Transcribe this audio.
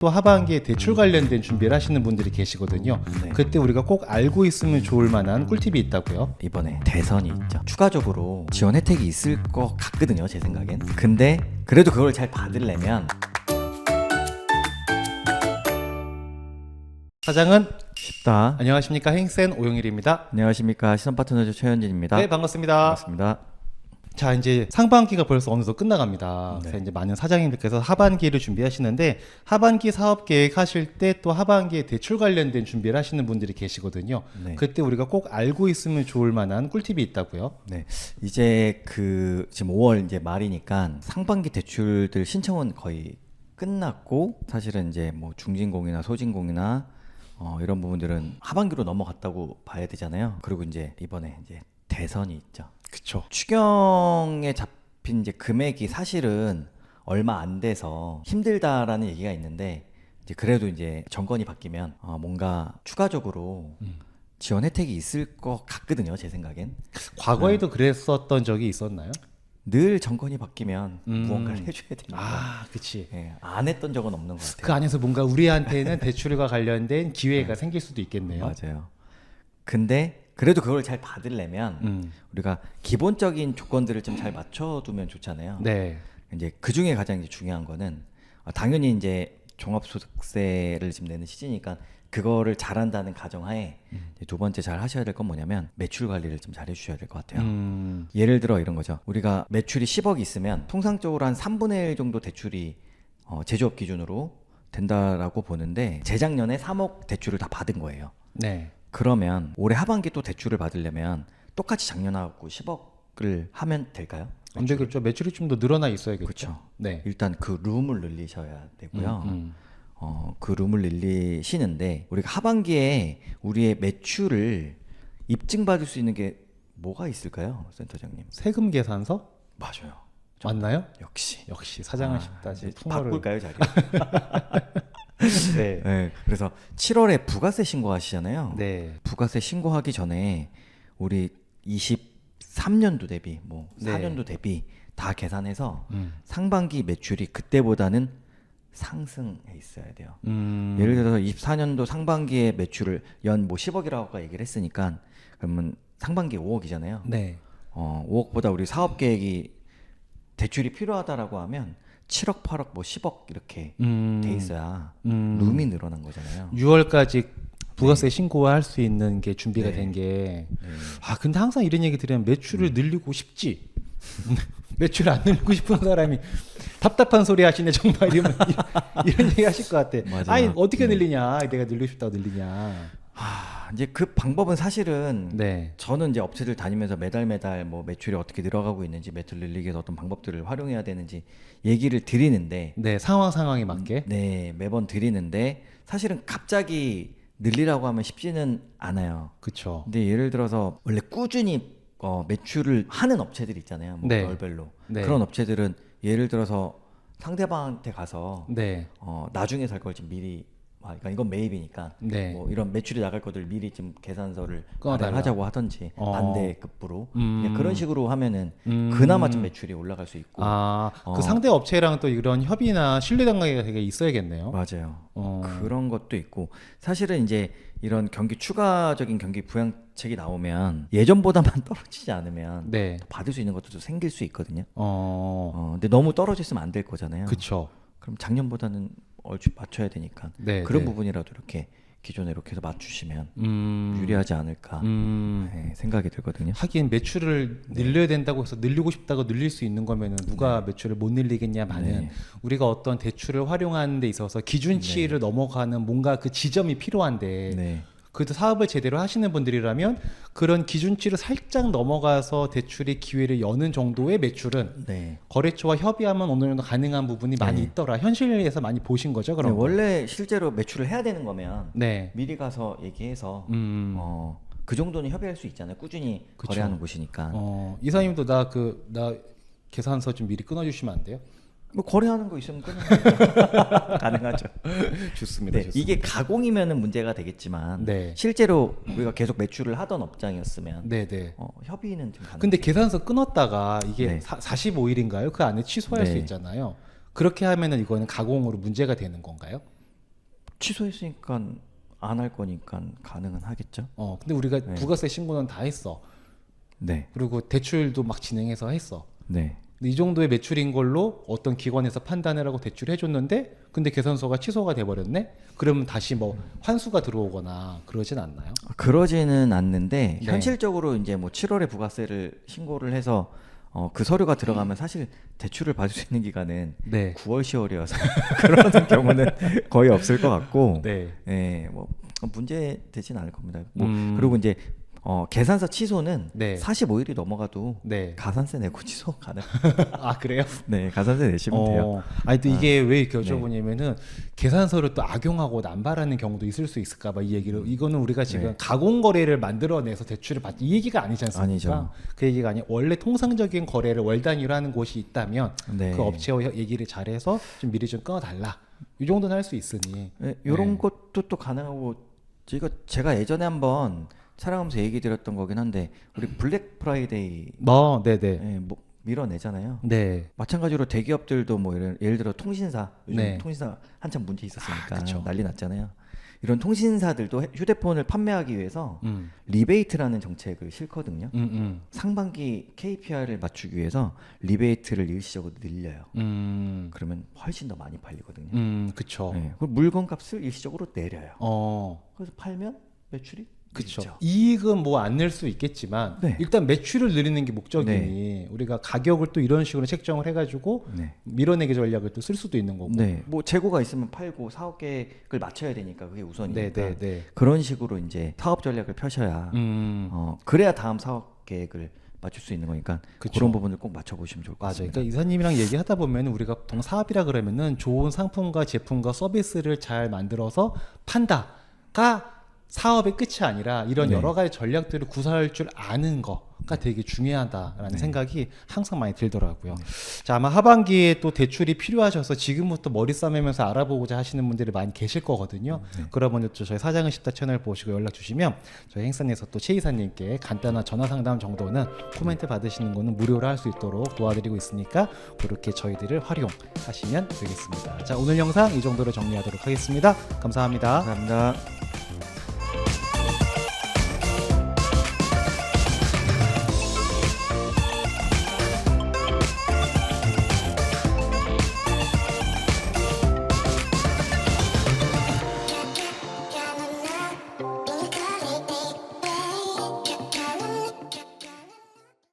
또 하반기에 대출 관련된 준비를 하시는 분들이 계시거든요. 네. 그때 우리가 꼭 알고 있으면 좋을 만한 꿀팁이 있다고요. 이번에 대선이 있죠. 추가적으로 지원 혜택이 있을 것 같거든요, 제 생각엔. 근데 그래도 그걸 잘 받으려면 사장은 쉽다. 안녕하십니까, 행센 오용일입니다. 안녕하십니까, 시선파트너즈 최현진입니다. 네, 반갑습니다. 반갑습니다. 자, 이제 상반기가 벌써 어느덧 끝나갑니다. 네. 그래서 이제 많은 사장님들께서 하반기를 준비하시는데, 하반기 사업 계획하실 때 또 하반기에 대출 관련된 준비를 하시는 분들이 계시거든요. 네. 그때 우리가 꼭 알고 있으면 좋을 만한 꿀팁이 있다고요. 네, 이제 지금 5월 이제 말이니까 상반기 대출들 신청은 거의 끝났고, 사실은 이제 뭐 중진공이나 소진공이나 이런 부분들은 하반기로 넘어갔다고 봐야 되잖아요. 그리고 이제 이번에 이제 대선이 있죠. 그쵸. 추경에 잡힌 이제 금액이 사실은 얼마 안 돼서 힘들다라는 얘기가 있는데, 이제 그래도 이제 정권이 바뀌면 뭔가 추가적으로 지원 혜택이 있을 것 같거든요, 제 생각엔. 과거에도 그랬었던 적이 있었나요? 늘 정권이 바뀌면 무언가를 해줘야 되니까. 아, 그치. 예, 안 했던 적은 없는 것 같아요. 그 안에서 뭔가 우리한테는 대출과 관련된 기회가 생길 수도 있겠네요. 맞아요. 근데 그래도 그걸 잘 받으려면 우리가 기본적인 조건들을 좀 잘 맞춰두면 좋잖아요. 네. 이제 그 중에 가장 이제 중요한 거는 당연히 이제 종합소득세를 지금 내는 시기니까 그거를 잘한다는 가정하에 이제 두 번째 잘 하셔야 될 건 뭐냐면 매출 관리를 좀 잘 해주셔야 될 것 같아요. 예를 들어 이런 거죠. 우리가 매출이 10억 있으면 통상적으로 한 3분의 1 정도 대출이 제조업 기준으로 된다라고 보는데, 재작년에 3억 대출을 다 받은 거예요. 네. 그러면 올해 하반기 또 대출을 받으려면 똑같이 작년하고 10억을 하면 될까요? 안 되겠죠. 매출이 좀 더 늘어나 있어야겠죠. 그렇죠. 네. 일단 그 룸을 늘리셔야 되고요. 그 룸을 늘리시는데, 우리가 하반기에 우리의 매출을 입증받을 수 있는 게 뭐가 있을까요, 센터장님? 세금 계산서? 맞아요. 맞나요? 역시 사장은 쉽다. 제 풍어를. 바꿀까요, 자리? 네. 네. 그래서 7월에 부가세 신고하시잖아요. 네. 부가세 신고하기 전에 우리 23년도 대비, 뭐 네. 4년도 대비 다 계산해서 상반기 매출이 그때보다는 상승해 있어야 돼요. 예를 들어서 24년도 상반기에 매출을 연 뭐 10억이라고 아까 얘기를 했으니까, 그러면 상반기 5억이잖아요. 네. 5억보다 우리 사업 계획이 대출이 필요하다라고 하면 7억, 8억, 뭐 10억 이렇게 돼 있어야 룸이 늘어난 거잖아요. 6월까지 부가세 신고할 수 있는 게 준비가 네. 된 게. 아, 근데 항상 이런 얘기 들으면 매출을 늘리고 싶지. 매출을 안 늘리고 싶은 사람이 답답한 소리 하시네, 정말. 이런 얘기 하실 것 같아. 맞아요. 아니, 어떻게 늘리냐. 내가 늘리고 싶다고 늘리냐. 이제 그 방법은 사실은 네. 저는 이제 업체들 다니면서 매달 뭐 매출이 어떻게 늘어가고 있는지, 매출 늘리기 위해서 어떤 방법들을 활용해야 되는지 얘기를 드리는데, 네, 상황에 맞게. 네, 매번 드리는데 사실은 갑자기 늘리라고 하면 쉽지는 않아요. 그쵸. 근데 예를 들어서 원래 꾸준히 매출을 하는 업체들이 있잖아요. 뭐 네. 월별로. 네. 그런 업체들은 예를 들어서 상대방한테 가서 네. 나중에 살 걸 좀 미리, 그러니까 이건 매입이니까 네. 뭐 이런 매출이 나갈 것들 미리 좀 계산서를 꺼내달라. 마련하자고 하던지, 반대급부로 그냥 그런 식으로 하면은 음. 그나마 좀 매출이 올라갈 수 있고. 아, 그 상대 업체랑 또 이런 협의나 신뢰관계가 되게 있어야겠네요. 맞아요. 어. 그런 것도 있고, 사실은 이제 이런 추가적인 경기 부양책이 나오면 예전보다만 떨어지지 않으면 네. 받을 수 있는 것도 생길 수 있거든요. 어. 근데 너무 떨어졌으면 안 될 거잖아요. 그쵸. 그럼 작년보다는 얼추 맞춰야 되니까 네, 그런 네. 부분이라도 이렇게 기존에 이렇게 해서 맞추시면 음. 유리하지 않을까 네, 생각이 들거든요. 하긴 매출을 늘려야 된다고 해서 늘리고 싶다고 늘릴 수 있는 거면은 누가 매출을 못 늘리겠냐마는 네. 우리가 어떤 대출을 활용하는 데 있어서 기준치를 넘어가는 뭔가 그 지점이 필요한데 네. 그래도 사업을 제대로 하시는 분들이라면 그런 기준치를 살짝 넘어가서 대출의 기회를 여는 정도의 매출은 네. 거래처와 협의하면 어느 정도 가능한 부분이 많이 있더라. 현실에서 많이 보신 거죠, 그럼? 원래 실제로 매출을 해야 되는 거면 네. 미리 가서 얘기해서 그 정도는 협의할 수 있잖아요. 꾸준히 그쵸. 거래하는 곳이니까. 이사님도 나 계산서 좀 미리 끊어주시면 안 돼요? 뭐 거래하는 거 있으면 끊는 가능하죠. 좋습니다. 네, 이게 가공이면은 문제가 되겠지만 네. 실제로 우리가 계속 매출을 하던 업장이었으면 네네. 협의는 좀 가능. 근데 계산서 끊었다가 이게 네. 45일인가요? 그 안에 취소할 네. 수 있잖아요. 그렇게 하면은 이거는 가공으로 문제가 되는 건가요? 취소했으니까 안 할 거니까 가능은 하겠죠. 근데 우리가 네. 부가세 신고는 다 했어. 네. 그리고 대출도 막 진행해서 했어. 네. 근데 이 정도의 매출인 걸로 어떤 기관에서 판단을 하고 대출을 해줬는데 근데 계산서가 취소가 돼버렸네? 그러면 다시 뭐 환수가 들어오거나 그러진 않나요? 그러지는 않는데 네. 현실적으로 이제 뭐 7월에 부가세를 신고를 해서 그 서류가 들어가면 사실 대출을 받을 수 있는 기간은 네. 9월, 10월이어서 그런 경우는 거의 없을 것 같고, 네. 예, 뭐 문제 되진 않을 겁니다. 뭐 그리고 그리고 이제 계산서 취소는 네. 45일이 넘어가도 네. 가산세 내고 취소 가능. 아 그래요? 네, 가산세 내시면 돼요. 아니 또 이게 왜 이렇게 네. 여쭤보냐면은 계산서를 또 악용하고 남발하는 경우도 있을 수 있을까봐 이 얘기를 이거는 우리가 지금 네. 가공 거래를 만들어내서 대출을 받 이 얘기가 아니지 않습니까? 아니죠. 그 얘기가 아니 원래 통상적인 거래를 월 단위로 하는 곳이 있다면 네. 그 업체와 얘기를 잘해서 좀 미리 좀 끊어달라. 이 정도는 할 수 있으니. 이런 네. 것도 또 가능하고 이거 제가 예전에 한번 촬영하면서 얘기 드렸던 거긴 한데 우리 블랙 프라이데이 네네. 예, 뭐 밀어내잖아요. 네. 마찬가지로 대기업들도 뭐 예를 들어 통신사 요즘 네. 통신사 한참 문제 있었으니까 그쵸. 난리 났잖아요. 이런 통신사들도 휴대폰을 판매하기 위해서 리베이트라는 정책을 싫거든요. 상반기 KPI를 맞추기 위해서 리베이트를 일시적으로 늘려요. 그러면 훨씬 더 많이 팔리거든요. 그쵸. 네, 그리고 물건값을 일시적으로 내려요. 그래서 그래서 팔면 매출이 그렇죠. 늘죠. 이익은 뭐 안 낼 수 있겠지만 네. 일단 매출을 늘리는 게 목적이니 우리가 가격을 또 이런 식으로 책정을 해가지고 네. 밀어내기 전략을 또 쓸 수도 있는 거고. 네, 뭐 재고가 있으면 팔고 사업 계획을 맞춰야 되니까 그게 우선이니까 네. 그런 식으로 이제 사업 전략을 펴셔야 그래야 다음 사업 계획을 맞출 수 있는 거니까 그쵸. 그런 부분을 꼭 맞춰보시면 좋을 것 맞아요. 같습니다. 그러니까 이사님이랑 얘기하다 보면 우리가 보통 사업이라 그러면은 좋은 상품과 제품과 서비스를 잘 만들어서 판다가 사업의 끝이 아니라 이런 네. 여러 가지 전략들을 구사할 줄 아는 거가 되게 중요하다라는 생각이 항상 많이 들더라고요. 자, 아마 하반기에 또 대출이 필요하셔서 지금부터 머리 싸매면서 알아보고자 하시는 분들이 많이 계실 거거든요. 그러면 또 저희 사장은 쉽다 채널 보시고 연락 주시면 저희 행사에서 또 최 이사님께 간단한 전화 상담 정도는 코멘트 받으시는 거는 무료로 할 수 있도록 도와드리고 있으니까 그렇게 저희들을 활용하시면 되겠습니다. 자, 오늘 영상 이 정도로 정리하도록 하겠습니다. 감사합니다. 감사합니다.